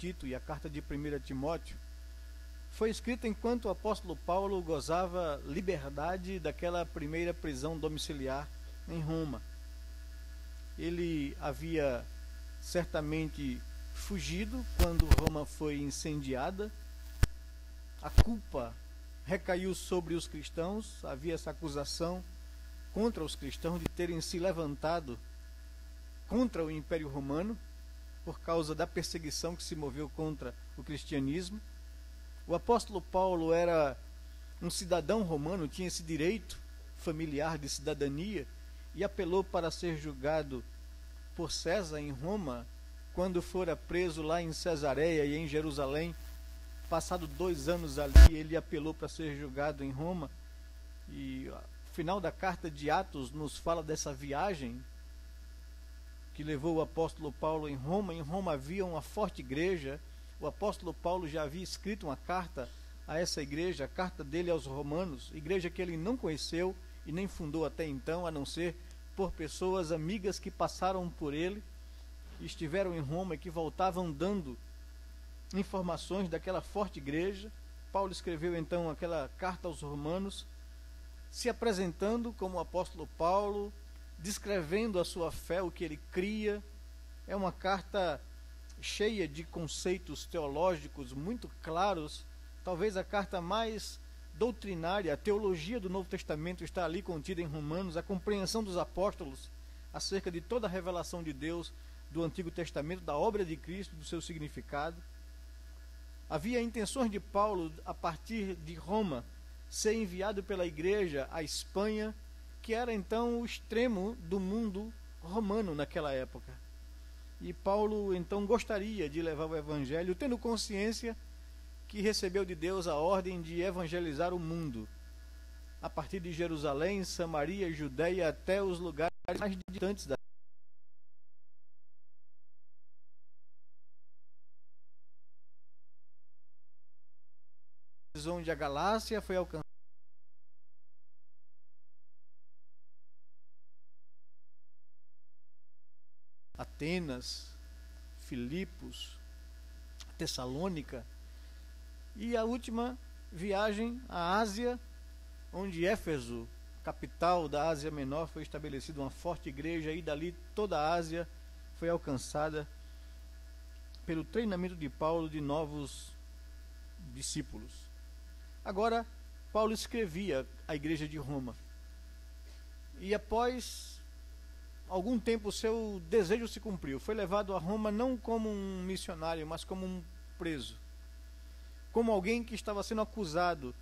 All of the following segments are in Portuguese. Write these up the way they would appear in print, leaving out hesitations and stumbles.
Tito e a carta de 1 Timóteo, foi escrita enquanto o apóstolo Paulo gozava liberdade daquela primeira prisão domiciliar em Roma. Ele havia certamente fugido quando Roma foi incendiada. A culpa recaiu sobre os cristãos, havia essa acusação contra os cristãos de terem se levantado contra o Império Romano por causa da perseguição que se moveu contra o cristianismo. O apóstolo Paulo era um cidadão romano, tinha esse direito familiar de cidadania e apelou para ser julgado por César em Roma, quando fora preso lá em Cesareia e em Jerusalém. Passado 2 anos ali, ele apelou para ser julgado em Roma. E o final da carta de Atos nos fala dessa viagem que levou o apóstolo Paulo em Roma. Em Roma havia uma forte igreja. O apóstolo Paulo já havia escrito uma carta a essa igreja, a carta dele aos romanos, igreja que ele não conheceu e nem fundou até então, a não ser por pessoas amigas que passaram por ele, estiveram em Roma e que voltavam dando informações daquela forte igreja. Paulo escreveu então aquela carta aos romanos, se apresentando como o apóstolo Paulo, descrevendo a sua fé, o que ele cria. É uma carta cheia de conceitos teológicos muito claros, talvez a carta mais doutrinária. A teologia do Novo Testamento está ali contida em Romanos, a compreensão dos apóstolos acerca de toda a revelação de Deus do Antigo Testamento, da obra de Cristo, do seu significado. Havia intenções de Paulo, a partir de Roma, ser enviado pela igreja à Espanha, que era então o extremo do mundo romano naquela época. E Paulo então gostaria de levar o evangelho, tendo consciência que recebeu de Deus a ordem de evangelizar o mundo, a partir de Jerusalém, Samaria, Judeia, até os lugares mais distantes da onde a Galácia foi alcançada, Atenas, Filipos, Tessalônica, e a última viagem à Ásia, onde Éfeso, capital da Ásia Menor, foi estabelecida uma forte igreja, e dali toda a Ásia foi alcançada pelo treinamento de Paulo de novos discípulos. Agora, Paulo escrevia à igreja de Roma, e após algum tempo o seu desejo se cumpriu. Foi levado a Roma não como um missionário, mas como um preso, como alguém que estava sendo acusado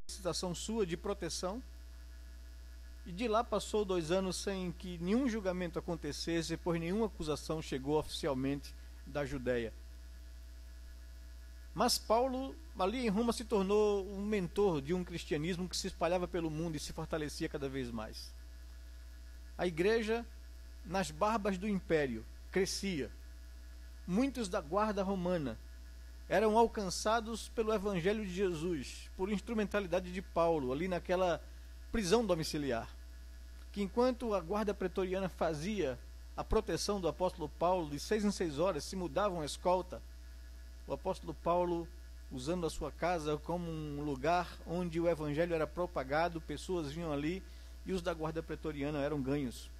de situação sua de proteção. E de lá passou 2 anos sem que nenhum julgamento acontecesse, pois nenhuma acusação chegou oficialmente da Judeia. Mas Paulo, ali em Roma, se tornou um mentor de um cristianismo que se espalhava pelo mundo e se fortalecia cada vez mais. A igreja, nas barbas do império, crescia. Muitos da guarda romana eram alcançados pelo evangelho de Jesus, por instrumentalidade de Paulo, ali naquela prisão domiciliar, que enquanto a guarda pretoriana fazia a proteção do apóstolo Paulo, de 6 em 6 horas se mudavam a escolta, o apóstolo Paulo, usando a sua casa como um lugar onde o evangelho era propagado, pessoas vinham ali e os da guarda pretoriana eram ganhos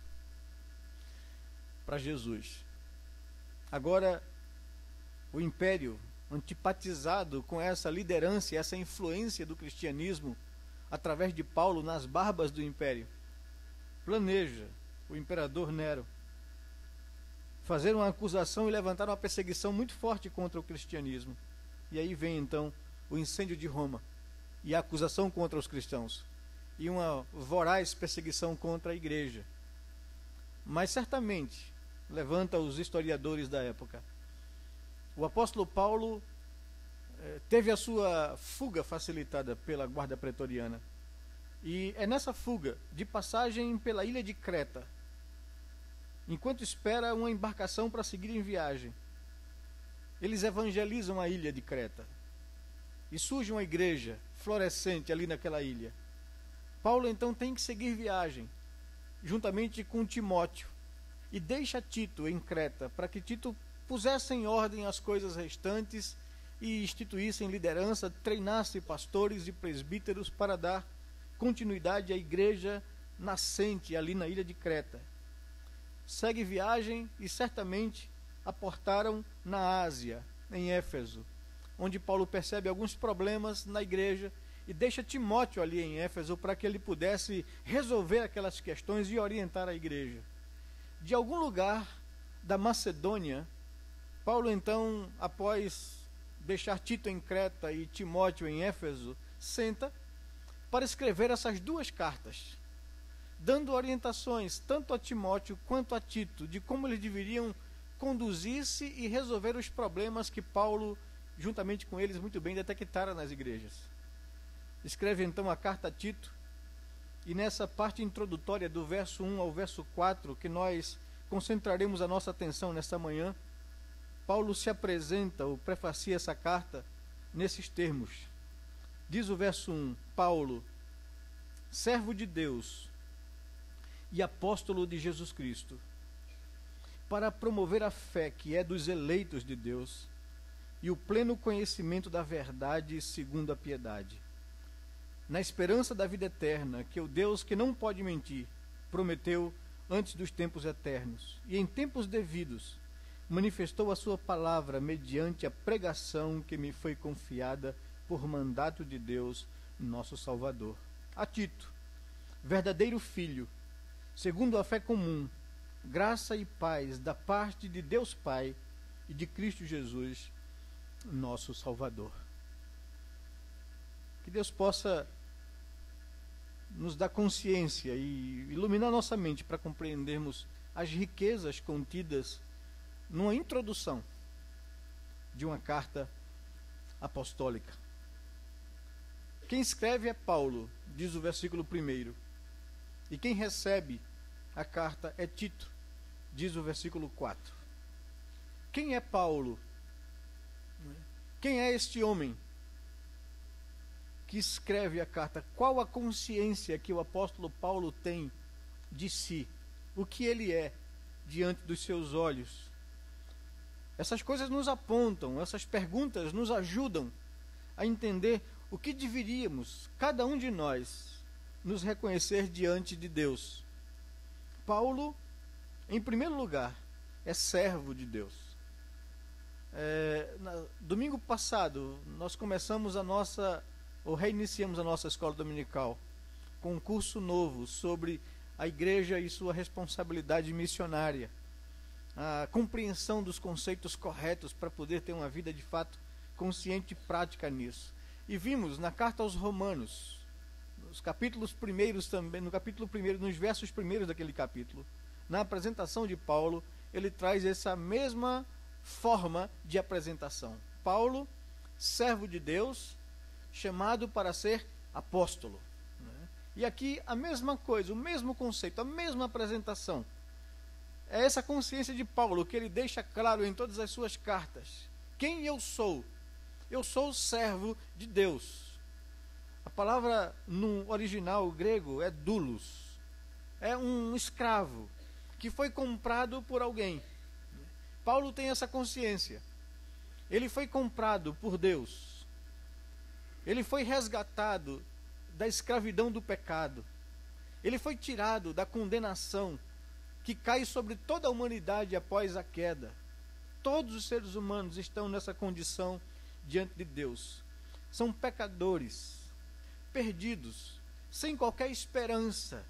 para Jesus. Agora, o império, antipatizado com essa liderança e essa influência do cristianismo através de Paulo nas barbas do império, planeja, o imperador Nero, fazer uma acusação e levantar uma perseguição muito forte contra o cristianismo. E aí vem então o incêndio de Roma e a acusação contra os cristãos e uma voraz perseguição contra a igreja. Mas certamente, levanta os historiadores da época, o apóstolo Paulo teve a sua fuga facilitada pela guarda pretoriana. E é nessa fuga, de passagem pela ilha de Creta, enquanto espera uma embarcação para seguir em viagem, eles evangelizam a ilha de Creta. E surge uma igreja florescente ali naquela ilha. Paulo então tem que seguir viagem, juntamente com Timóteo, e deixa Tito em Creta, para que Tito pusesse em ordem as coisas restantes e instituísse liderança, treinasse pastores e presbíteros para dar continuidade à igreja nascente ali na ilha de Creta. Segue viagem e certamente aportaram na Ásia, em Éfeso, onde Paulo percebe alguns problemas na igreja e deixa Timóteo ali em Éfeso para que ele pudesse resolver aquelas questões e orientar a igreja. De algum lugar da Macedônia, Paulo então, após deixar Tito em Creta e Timóteo em Éfeso, senta para escrever essas duas cartas, dando orientações tanto a Timóteo quanto a Tito de como eles deveriam conduzir-se e resolver os problemas que Paulo, juntamente com eles, muito bem detectara nas igrejas. Escreve então a carta a Tito, e nessa parte introdutória do verso 1 ao verso 4, que nós concentraremos a nossa atenção nesta manhã, Paulo se apresenta, ou prefacia essa carta, nesses termos. Diz o verso 1, Paulo, servo de Deus e apóstolo de Jesus Cristo, para promover a fé que é dos eleitos de Deus e o pleno conhecimento da verdade segundo a piedade, na esperança da vida eterna, que o Deus que não pode mentir, prometeu antes dos tempos eternos, e em tempos devidos, manifestou a sua palavra mediante a pregação que me foi confiada por mandato de Deus, nosso Salvador. A Tito, verdadeiro filho, segundo a fé comum, graça e paz da parte de Deus Pai e de Cristo Jesus, nosso Salvador. Que Deus possa nos dar consciência e iluminar nossa mente para compreendermos as riquezas contidas numa introdução de uma carta apostólica. Quem escreve é Paulo, diz o versículo 1, e quem recebe a carta é Tito, diz o versículo 4. Quem é Paulo? Quem é este homem que escreve a carta? Qual a consciência que o apóstolo Paulo tem de si? O que ele é diante dos seus olhos? Essas coisas nos apontam, essas perguntas nos ajudam a entender o que deveríamos, cada um de nós, nos reconhecer diante de Deus. Paulo, em primeiro lugar, é servo de Deus. Domingo passado, nós começamos reiniciamos a nossa escola dominical com um curso novo sobre a igreja e sua responsabilidade missionária, a compreensão dos conceitos corretos para poder ter uma vida de fato consciente e prática nisso. E vimos na carta aos Romanos, nos capítulos primeiros também, no capítulo 1, nos versos primeiros daquele capítulo, na apresentação de Paulo, ele traz essa mesma forma de apresentação. Paulo, servo de Deus, chamado para ser apóstolo. E aqui a mesma coisa, o mesmo conceito, a mesma apresentação. É essa consciência de Paulo que ele deixa claro em todas as suas cartas. Quem eu sou? Eu sou servo de Deus. A palavra no original grego é doulos. É um escravo que foi comprado por alguém. Paulo tem essa consciência. Ele foi comprado por Deus. Ele foi resgatado da escravidão do pecado. Ele foi tirado da condenação que cai sobre toda a humanidade após a queda. Todos os seres humanos estão nessa condição diante de Deus. São pecadores, perdidos, sem qualquer esperança.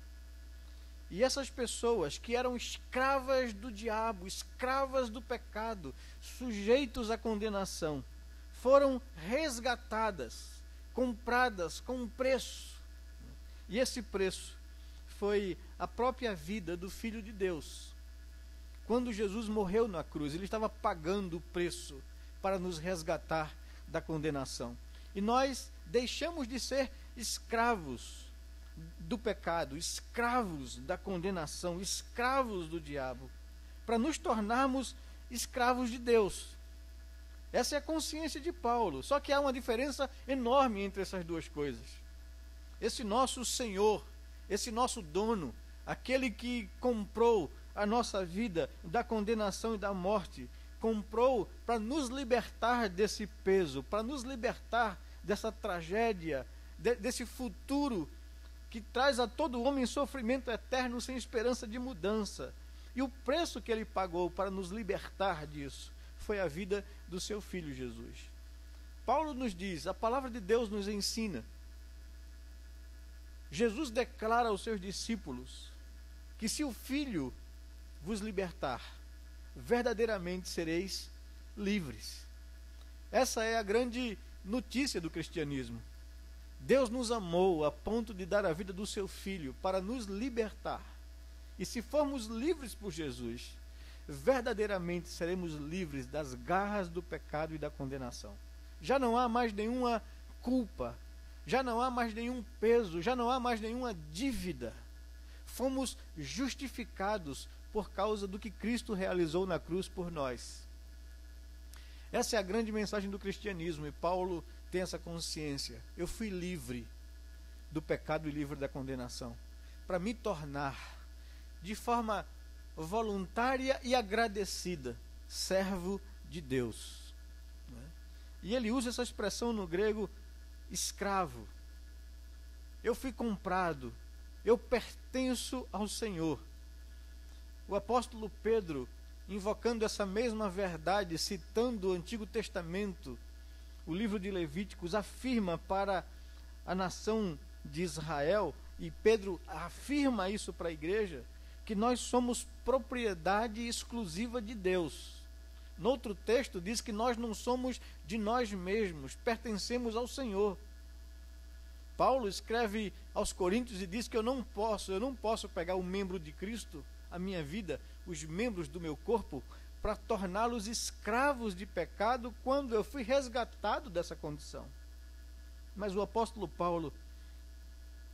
E essas pessoas que eram escravas do diabo, escravas do pecado, sujeitos à condenação, foram resgatadas, compradas com um preço. E esse preço foi a própria vida do Filho de Deus. Quando Jesus morreu na cruz, ele estava pagando o preço para nos resgatar da condenação. E nós deixamos de ser escravos do pecado, escravos da condenação, escravos do diabo, para nos tornarmos escravos de Deus. Essa é a consciência de Paulo. Só que há uma diferença enorme entre essas duas coisas. esse nosso Senhor, esse nosso dono, aquele que comprou a nossa vida da condenação e da morte, comprou para nos libertar desse peso, para nos libertar dessa tragédia, desse futuro que traz a todo homem sofrimento eterno sem esperança de mudança. E o preço que ele pagou para nos libertar disso foi a vida do seu Filho Jesus. Paulo nos diz, a palavra de Deus nos ensina. Jesus declara aos seus discípulos que se o Filho vos libertar, verdadeiramente sereis livres. Essa é a grande notícia do cristianismo. Deus nos amou a ponto de dar a vida do seu Filho para nos libertar. E se formos livres por Jesus, verdadeiramente seremos livres das garras do pecado e da condenação. Já não há mais nenhuma culpa, já não há mais nenhum peso, já não há mais nenhuma dívida. Fomos justificados por causa do que Cristo realizou na cruz por nós. Essa é a grande mensagem do cristianismo, e Paulo tem essa consciência. Eu fui livre do pecado e livre da condenação, para me tornar, de forma voluntária e agradecida, servo de Deus. E ele usa essa expressão no grego, escravo. Eu fui comprado, eu pertenço ao Senhor. O apóstolo Pedro, invocando essa mesma verdade, citando o Antigo Testamento, o livro de Levíticos, afirma para a nação de Israel, e Pedro afirma isso para a igreja, que nós somos propriedade exclusiva de Deus. No outro texto diz que nós não somos de nós mesmos, pertencemos ao Senhor. Paulo escreve aos Coríntios e diz que eu não posso pegar o membro de Cristo, a minha vida, os membros do meu corpo, para torná-los escravos de pecado quando eu fui resgatado dessa condição. Mas o apóstolo Paulo,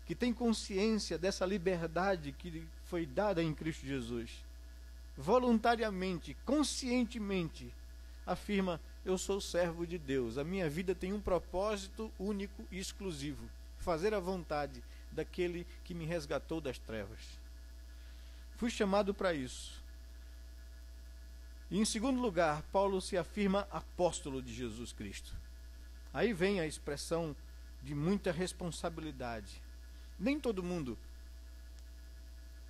que tem consciência dessa liberdade que foi dada em Cristo Jesus, voluntariamente, conscientemente, afirma: eu sou servo de Deus, a minha vida tem um propósito único e exclusivo, fazer a vontade daquele que me resgatou das trevas. Fui chamado para isso. E em segundo lugar, Paulo se afirma apóstolo de Jesus Cristo. Aí vem a expressão de muita responsabilidade. Nem todo mundo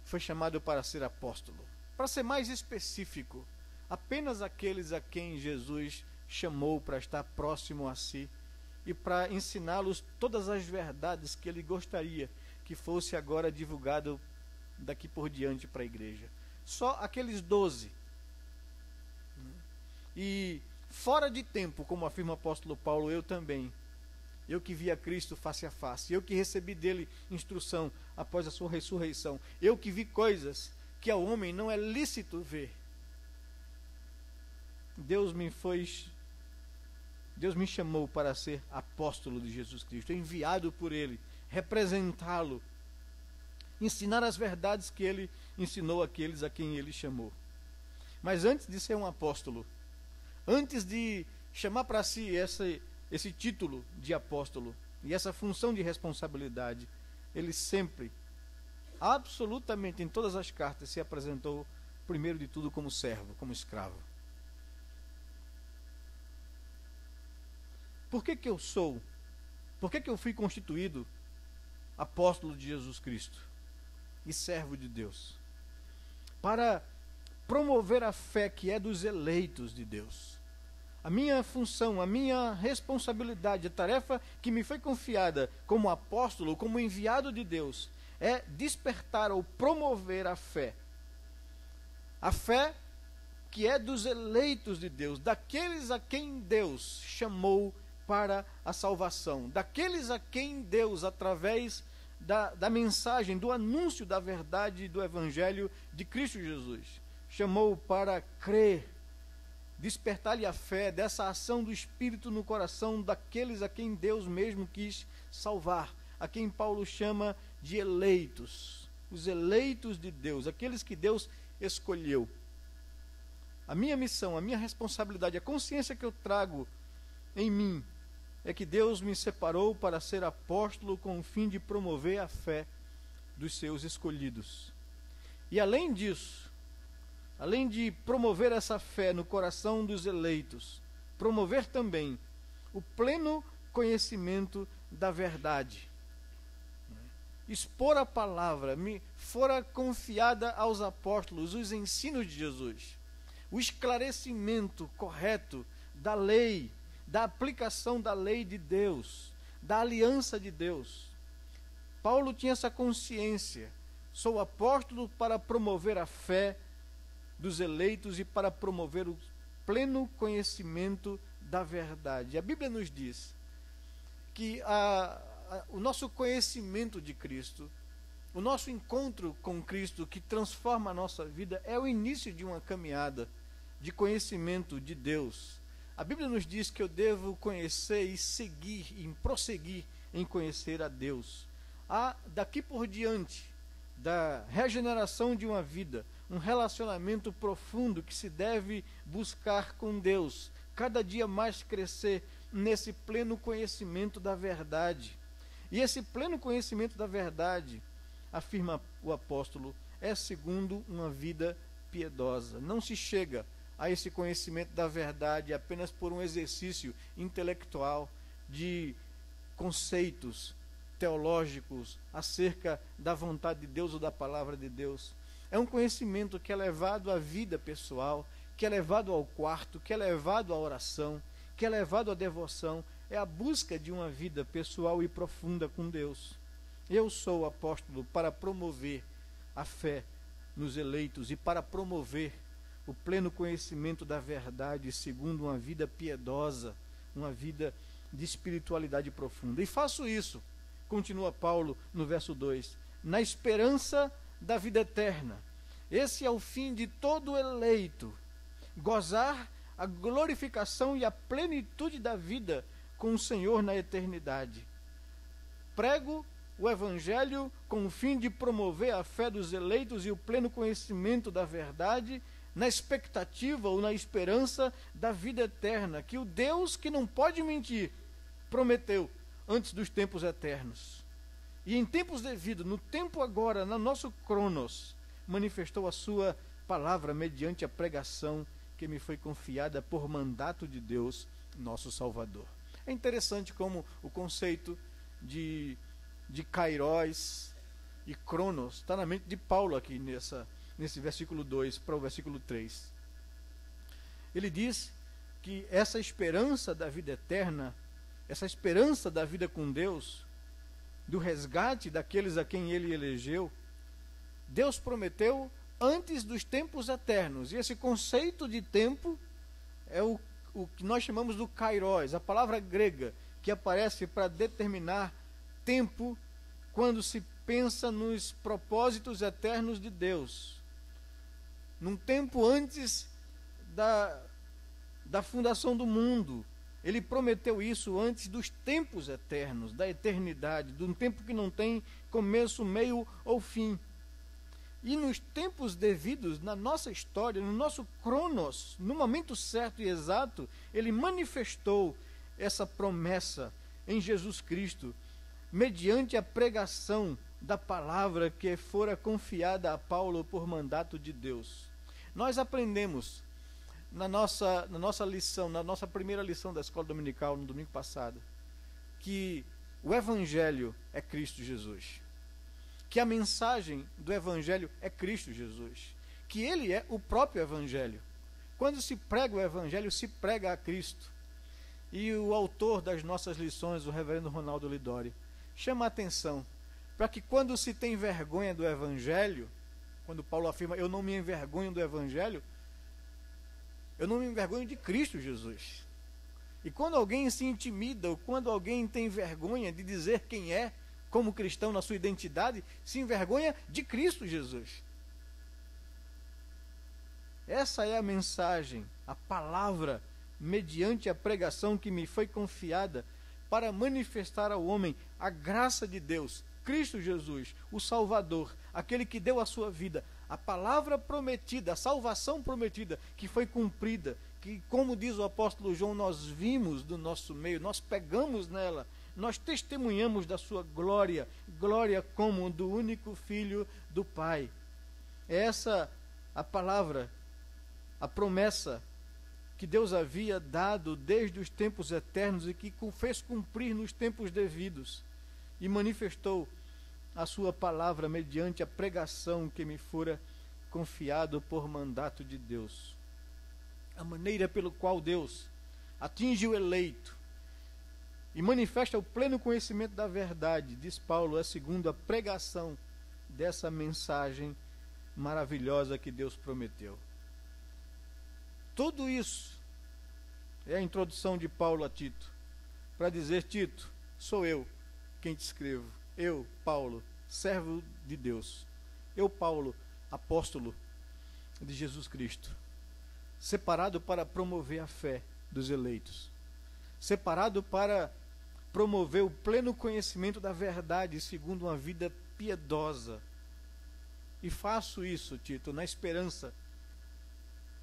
foi chamado para ser apóstolo. Para ser mais específico, apenas aqueles a quem Jesus chamou para estar próximo a si e para ensiná-los todas as verdades que ele gostaria que fosse agora divulgado daqui por diante para a igreja. Só aqueles 12. E fora de tempo, como afirma o apóstolo Paulo, eu também. Eu que vi a Cristo face a face, eu que recebi dele instrução após a sua ressurreição, eu que vi coisas que ao homem não é lícito ver. Deus me chamou para ser apóstolo de Jesus Cristo, enviado por ele, representá-lo, ensinar as verdades que ele ensinou àqueles a quem ele chamou. Mas antes de ser um apóstolo, antes de chamar para si esse título de apóstolo e essa função de responsabilidade, ele sempre, absolutamente em todas as cartas, se apresentou primeiro de tudo como servo, como escravo. Por que eu fui constituído apóstolo de Jesus Cristo e servo de Deus? Para promover a fé que é dos eleitos de Deus. A minha função, a minha responsabilidade, a tarefa que me foi confiada como apóstolo, como enviado de Deus, é despertar ou promover a fé. A fé que é dos eleitos de Deus, daqueles a quem Deus chamou para a salvação, daqueles a quem Deus, através da mensagem, do anúncio da verdade do Evangelho de Cristo Jesus, chamou para crer, despertar-lhe a fé dessa ação do Espírito no coração daqueles a quem Deus mesmo quis salvar, a quem Paulo chama de eleitos, os eleitos de Deus, aqueles que Deus escolheu. A minha missão, a minha responsabilidade, a consciência que eu trago em mim é que Deus me separou para ser apóstolo com o fim de promover a fé dos seus escolhidos. E além disso, além de promover essa fé no coração dos eleitos, promover também o pleno conhecimento da verdade. Expor a palavra, me fora confiada aos apóstolos os ensinos de Jesus, o esclarecimento correto da lei, da aplicação da lei de Deus, da aliança de Deus. Paulo tinha essa consciência: sou apóstolo para promover a fé dos eleitos e para promover o pleno conhecimento da verdade. A Bíblia nos diz que o nosso conhecimento de Cristo, o nosso encontro com Cristo, que transforma a nossa vida, é o início de uma caminhada de conhecimento de Deus. A Bíblia nos diz que eu devo conhecer e seguir, e prosseguir em conhecer a Deus. Há, daqui por diante, da regeneração de uma vida, um relacionamento profundo que se deve buscar com Deus, cada dia mais crescer nesse pleno conhecimento da verdade. E esse pleno conhecimento da verdade, afirma o apóstolo, é segundo uma vida piedosa. Não se chega a esse conhecimento da verdade apenas por um exercício intelectual de conceitos teológicos acerca da vontade de Deus ou da palavra de Deus. É um conhecimento que é levado à vida pessoal, que é levado ao quarto, que é levado à oração, que é levado à devoção. É a busca de uma vida pessoal e profunda com Deus. Eu sou apóstolo para promover a fé nos eleitos e para promover o pleno conhecimento da verdade segundo uma vida piedosa, uma vida de espiritualidade profunda. E faço isso, continua Paulo no verso 2, na esperança da vida eterna. Esse é o fim de todo eleito, gozar a glorificação e a plenitude da vida com o Senhor na eternidade. Prego o Evangelho com o fim de promover a fé dos eleitos e o pleno conhecimento da verdade, na expectativa ou na esperança da vida eterna, que o Deus que não pode mentir, prometeu antes dos tempos eternos. E em tempos devidos, no tempo agora, no nosso cronos, manifestou a sua palavra mediante a pregação que me foi confiada por mandato de Deus, nosso Salvador. É interessante como o conceito de Kairos e Cronos está na mente de Paulo aqui nesse versículo 2 para o versículo 3. Ele diz que essa esperança da vida eterna, essa esperança da vida com Deus, do resgate daqueles a quem ele elegeu, Deus prometeu antes dos tempos eternos. E esse conceito de tempo é o que nós chamamos do kairos, a palavra grega que aparece para determinar tempo quando se pensa nos propósitos eternos de Deus. Num tempo antes da fundação do mundo. Ele prometeu isso antes dos tempos eternos, da eternidade, de um tempo que não tem começo, meio ou fim. E nos tempos devidos, na nossa história, no nosso cronos, no momento certo e exato, ele manifestou essa promessa em Jesus Cristo, mediante a pregação da palavra que fora confiada a Paulo por mandato de Deus. Nós aprendemos na nossa lição, na nossa primeira lição da escola dominical, no domingo passado, que o Evangelho é Cristo Jesus. Que a mensagem do Evangelho é Cristo Jesus. Que Ele é o próprio Evangelho. Quando se prega o Evangelho, se prega a Cristo. E o autor das nossas lições, o reverendo Ronaldo Lidori, chama a atenção para que quando se tem vergonha do Evangelho, quando Paulo afirma, eu não me envergonho do Evangelho, eu não me envergonho de Cristo Jesus. E quando alguém se intimida, ou quando alguém tem vergonha de dizer quem é, como cristão na sua identidade, se envergonha de Cristo Jesus. Essa é a mensagem, a palavra, mediante a pregação que me foi confiada, para manifestar ao homem a graça de Deus Cristo Jesus, o Salvador, aquele que deu a sua vida, a palavra prometida, a salvação prometida, que foi cumprida, que, como diz o apóstolo João, nós vimos do nosso meio, nós pegamos nela, nós testemunhamos da sua glória, glória como do único Filho do Pai. É essa a palavra, a promessa que Deus havia dado desde os tempos eternos e que fez cumprir nos tempos devidos e manifestou a sua palavra mediante a pregação que me fora confiado por mandato de Deus. A maneira pelo qual Deus atinge o eleito e manifesta o pleno conhecimento da verdade, diz Paulo, é segundo a pregação dessa mensagem maravilhosa que Deus prometeu. Tudo isso é a introdução de Paulo a Tito, para dizer: Tito, sou eu quem te escrevo. Eu, Paulo, servo de Deus. Eu, Paulo, apóstolo de Jesus Cristo, separado para promover a fé dos eleitos, separado para promover o pleno conhecimento da verdade segundo uma vida piedosa. E faço isso, Tito, na esperança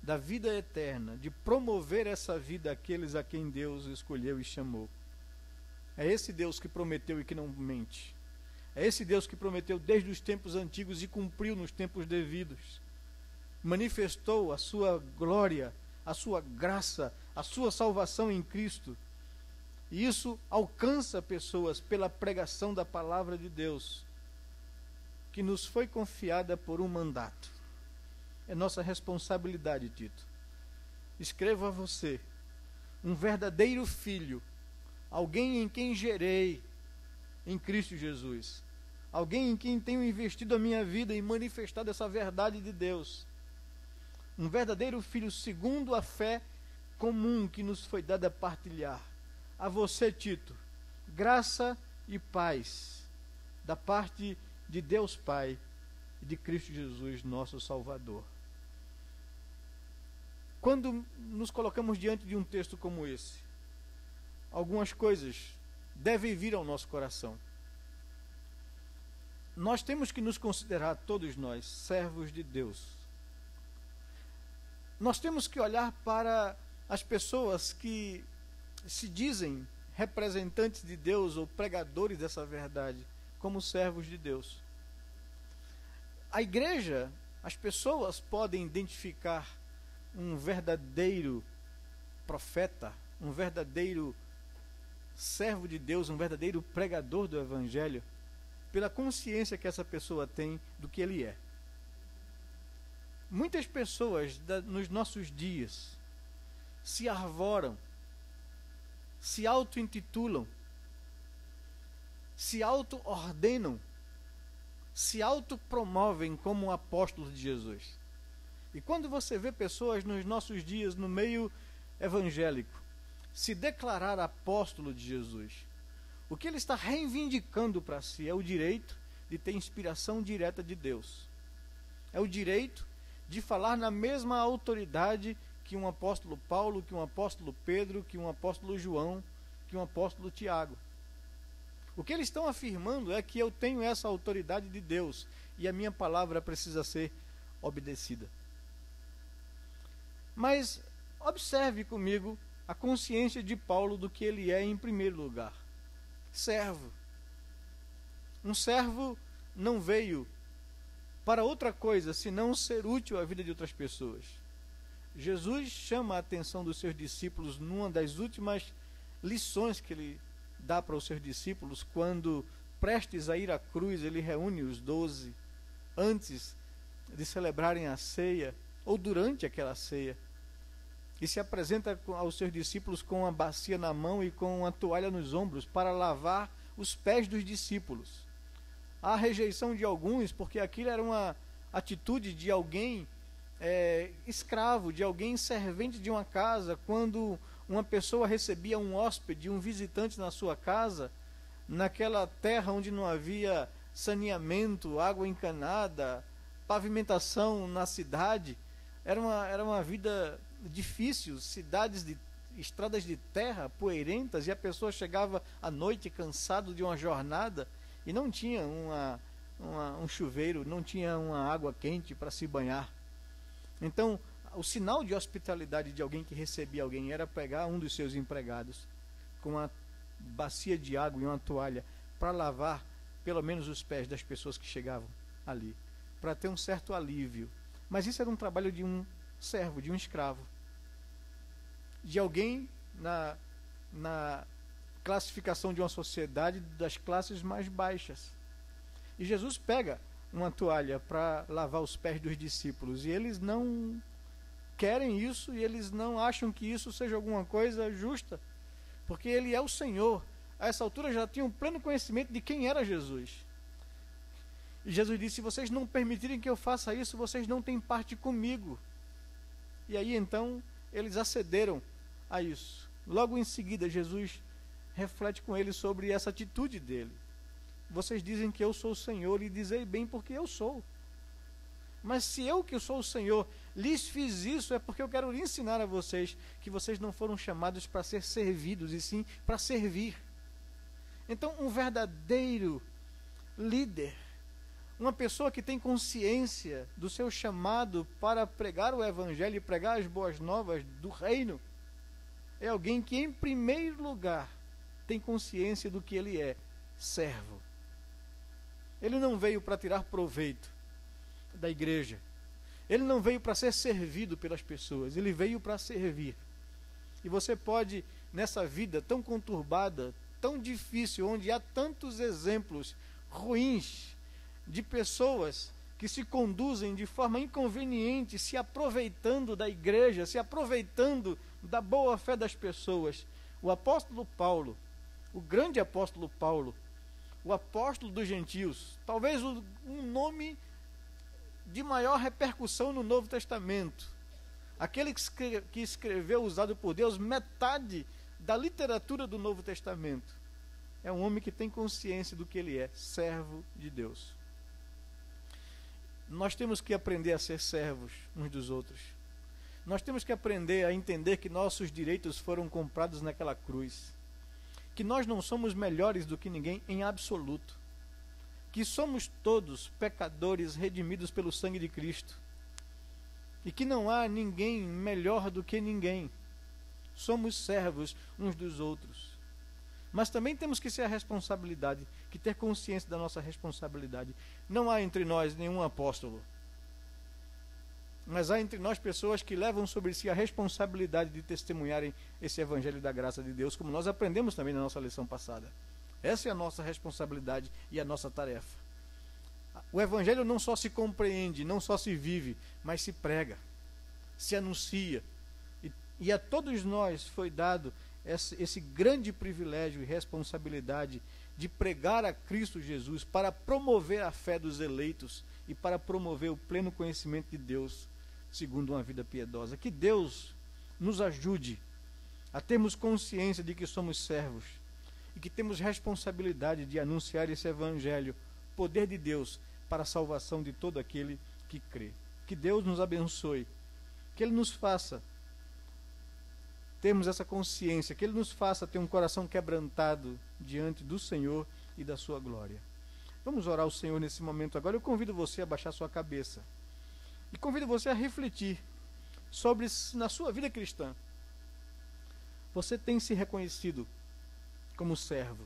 da vida eterna, de promover essa vida àqueles a quem Deus escolheu e chamou. É esse Deus que prometeu e que não mente. É esse Deus que prometeu desde os tempos antigos e cumpriu nos tempos devidos. Manifestou a sua glória, a sua graça, a sua salvação em Cristo. E isso alcança pessoas pela pregação da palavra de Deus, que nos foi confiada por um mandato. É nossa responsabilidade, Tito. Escrevo a você, um verdadeiro filho, alguém em quem gerei em Cristo Jesus, alguém em quem tenho investido a minha vida e manifestado essa verdade de Deus, um verdadeiro filho segundo a fé comum que nos foi dada a partilhar. A você, Tito, graça e paz da parte de Deus Pai e de Cristo Jesus, nosso Salvador. Quando nos colocamos diante de um texto como esse, algumas coisas devem vir ao nosso coração. Nós temos que nos considerar, todos nós, servos de Deus. Nós temos que olhar para as pessoas que se dizem representantes de Deus ou pregadores dessa verdade, como servos de Deus. A igreja, as pessoas podem identificar um verdadeiro profeta, um verdadeiro servo de Deus, um verdadeiro pregador do Evangelho, pela consciência que essa pessoa tem do que ele é. Muitas pessoas nos nossos dias se arvoram, se auto-intitulam, se auto-ordenam, se autopromovem como apóstolos de Jesus. E quando você vê pessoas nos nossos dias, no meio evangélico, se declarar apóstolo de Jesus, o que ele está reivindicando para si é o direito de ter inspiração direta de Deus. É o direito de falar na mesma autoridade que um apóstolo Paulo, que um apóstolo Pedro, que um apóstolo João, que um apóstolo Tiago. O que eles estão afirmando é que eu tenho essa autoridade de Deus e a minha palavra precisa ser obedecida. Mas observe comigo a consciência de Paulo do que ele é em primeiro lugar. Servo. Um servo não veio para outra coisa senão ser útil à vida de outras pessoas. Jesus chama a atenção dos seus discípulos numa das últimas lições que ele dá para os seus discípulos, quando, prestes a ir à cruz, ele reúne os 12 antes de celebrarem a ceia, ou durante aquela ceia, e se apresenta aos seus discípulos com uma bacia na mão e com uma toalha nos ombros para lavar os pés dos discípulos. Há rejeição de alguns, porque aquilo era uma atitude de alguém escravo, de alguém servente de uma casa. Quando uma pessoa recebia um hóspede, um visitante na sua casa, naquela terra onde não havia saneamento, água encanada, pavimentação na cidade, era uma vida difícil, estradas de terra poeirentas, e a pessoa chegava à noite cansado de uma jornada e não tinha um chuveiro, não tinha uma água quente para se banhar. Então, o sinal de hospitalidade de alguém que recebia alguém era pegar um dos seus empregados com uma bacia de água e uma toalha para lavar pelo menos os pés das pessoas que chegavam ali, para ter um certo alívio. Mas isso era um trabalho de um servo, de um escravo, de alguém na classificação de uma sociedade das classes mais baixas. E Jesus pega uma toalha para lavar os pés dos discípulos, e eles não querem isso, e eles não acham que isso seja alguma coisa justa, porque ele é o Senhor. A essa altura já tinham pleno conhecimento de quem era Jesus. E Jesus disse: se vocês não permitirem que eu faça isso, vocês não têm parte comigo. E aí então eles acederam a isso. Logo em seguida, Jesus reflete com eles sobre essa atitude dele. Vocês dizem que eu sou o Senhor, e dizei bem, porque eu sou. Mas se eu, que sou o Senhor, lhes fiz isso, é porque eu quero ensinar a vocês que vocês não foram chamados para ser servidos, e sim para servir. Então, um verdadeiro líder, uma pessoa que tem consciência do seu chamado para pregar o Evangelho e pregar as boas novas do reino, é alguém que, em primeiro lugar, tem consciência do que ele é: servo. Ele não veio para tirar proveito da igreja. Ele não veio para ser servido pelas pessoas. Ele veio para servir. E você pode, nessa vida tão conturbada, tão difícil, onde há tantos exemplos ruins de pessoas que se conduzem de forma inconveniente, se aproveitando da igreja, se aproveitando da boa fé das pessoas. O apóstolo Paulo, o grande apóstolo Paulo, o apóstolo dos gentios, talvez um nome de maior repercussão no Novo Testamento, aquele que escreveu, usado por Deus, metade da literatura do Novo Testamento, é um homem que tem consciência do que ele é: servo de Deus. Nós temos que aprender a ser servos uns dos outros. Nós temos que aprender a entender que nossos direitos foram comprados naquela cruz, que nós não somos melhores do que ninguém em absoluto, que somos todos pecadores redimidos pelo sangue de Cristo, e que não há ninguém melhor do que ninguém. Somos servos uns dos outros. Mas também temos que ter a responsabilidade, que ter consciência da nossa responsabilidade. Não há entre nós nenhum apóstolo, mas há entre nós pessoas que levam sobre si a responsabilidade de testemunharem esse Evangelho da graça de Deus, como nós aprendemos também na nossa lição passada. Essa é a nossa responsabilidade e a nossa tarefa. O Evangelho não só se compreende, não só se vive, mas se prega, se anuncia. E a todos nós foi dado esse grande privilégio e responsabilidade de pregar a Cristo Jesus para promover a fé dos eleitos e para promover o pleno conhecimento de Deus segundo uma vida piedosa. Que Deus nos ajude a termos consciência de que somos servos e que temos responsabilidade de anunciar esse Evangelho, poder de Deus para a salvação de todo aquele que crê. Que Deus nos abençoe, que Ele nos faça termos essa consciência, que Ele nos faça ter um coração quebrantado diante do Senhor e da sua glória. Vamos orar ao Senhor nesse momento agora. Eu convido você a baixar sua cabeça e convido você a refletir sobre se na sua vida cristã você tem se reconhecido como servo.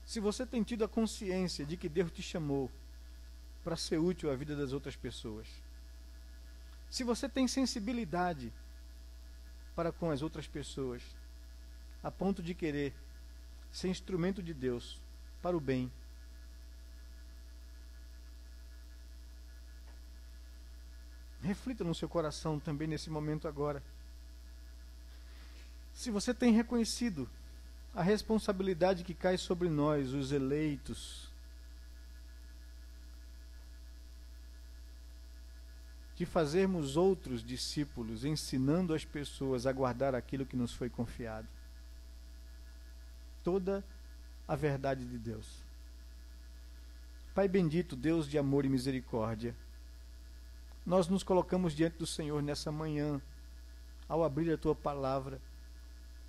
Se você tem tido a consciência de que Deus te chamou para ser útil à vida das outras pessoas. Se você tem sensibilidade para com as outras pessoas, a ponto de querer ser instrumento de Deus para o bem. Reflita no seu coração também nesse momento agora. Se você tem reconhecido a responsabilidade que cai sobre nós, os eleitos, de fazermos outros discípulos, ensinando as pessoas a guardar aquilo que nos foi confiado. Toda a verdade de Deus. Pai bendito, Deus de amor e misericórdia, nós nos colocamos diante do Senhor nessa manhã, ao abrir a Tua palavra.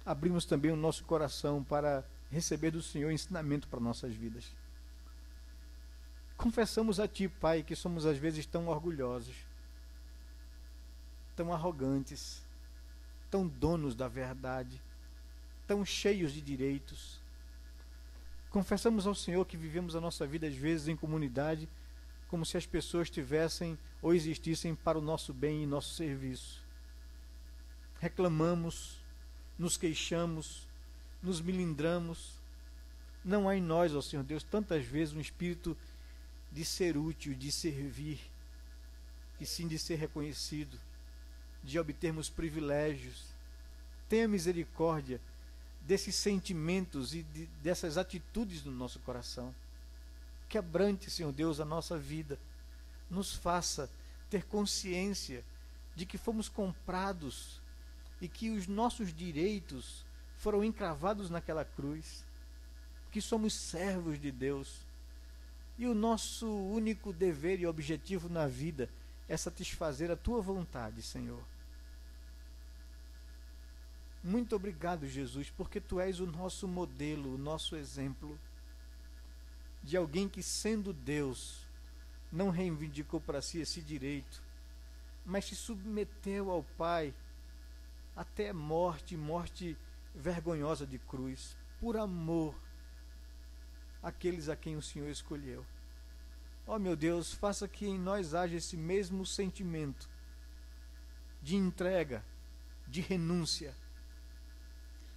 Abrimos também o nosso coração para receber do Senhor ensinamento para nossas vidas. Confessamos a Ti, Pai, que somos às vezes tão orgulhosos, tão arrogantes, tão donos da verdade, tão cheios de direitos. Confessamos ao Senhor que vivemos a nossa vida às vezes em comunidade como se as pessoas tivessem ou existissem para o nosso bem e nosso serviço. Reclamamos, nos queixamos, nos melindramos. Não há em nós, ó Senhor Deus, tantas vezes um espírito de ser útil, de servir, e sim de ser reconhecido, de obtermos privilégios. Tenha misericórdia desses sentimentos e dessas atitudes no nosso coração. Quebrante, Senhor Deus, a nossa vida. Nos faça ter consciência de que fomos comprados e que os nossos direitos foram encravados naquela cruz, que somos servos de Deus. E o nosso único dever e objetivo na vida é satisfazer a Tua vontade, Senhor. Muito obrigado, Jesus, porque Tu és o nosso modelo, o nosso exemplo de alguém que, sendo Deus, não reivindicou para si esse direito, mas se submeteu ao Pai até morte vergonhosa de cruz, por amor àqueles a quem o Senhor escolheu. Ó meu Deus, faça que em nós haja esse mesmo sentimento de entrega, de renúncia,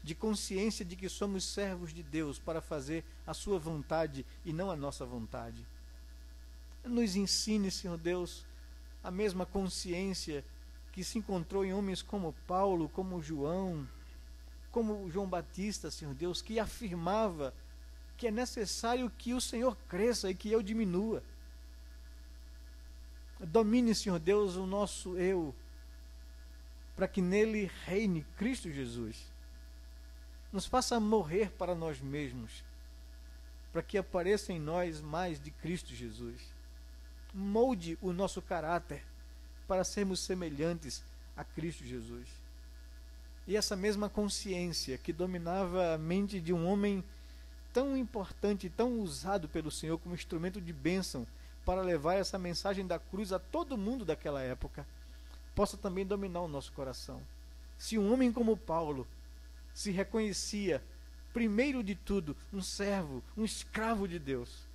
de consciência de que somos servos de Deus para fazer a sua vontade e não a nossa vontade. Nos ensine, Senhor Deus, a mesma consciência que se encontrou em homens como Paulo, como João Batista, Senhor Deus, que afirmava que é necessário que o Senhor cresça e que eu diminua. Domine, Senhor Deus, o nosso eu, para que nele reine Cristo Jesus. Nos faça morrer para nós mesmos, para que apareça em nós mais de Cristo Jesus. Molde o nosso caráter para sermos semelhantes a Cristo Jesus. E essa mesma consciência que dominava a mente de um homem tão importante, tão usado pelo Senhor como instrumento de bênção para levar essa mensagem da cruz a todo mundo daquela época, possa também dominar o nosso coração. Se um homem como Paulo se reconhecia, primeiro de tudo, um servo, um escravo de Deus,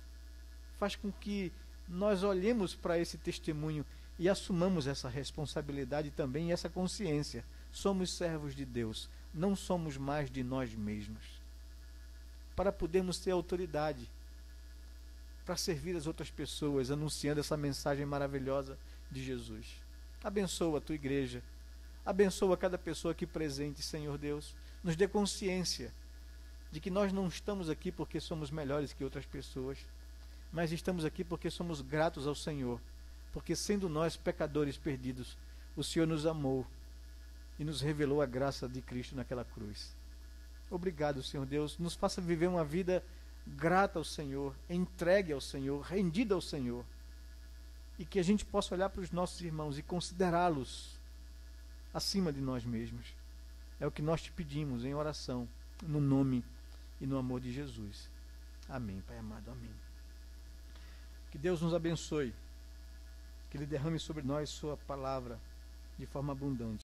faz com que nós olhemos para esse testemunho e assumamos essa responsabilidade também e essa consciência. Somos servos de Deus, não somos mais de nós mesmos. Para podermos ter autoridade, para servir as outras pessoas, anunciando essa mensagem maravilhosa de Jesus. Abençoa a tua igreja, abençoa cada pessoa aqui presente, Senhor Deus. Nos dê consciência de que nós não estamos aqui porque somos melhores que outras pessoas, mas estamos aqui porque somos gratos ao Senhor, porque sendo nós pecadores perdidos, o Senhor nos amou e nos revelou a graça de Cristo naquela cruz. Obrigado, Senhor Deus, nos faça viver uma vida grata ao Senhor, entregue ao Senhor, rendida ao Senhor, e que a gente possa olhar para os nossos irmãos e considerá-los acima de nós mesmos. É o que nós te pedimos em oração, no nome e no amor de Jesus. Amém, Pai amado, amém. Que Deus nos abençoe, que Ele derrame sobre nós sua palavra de forma abundante.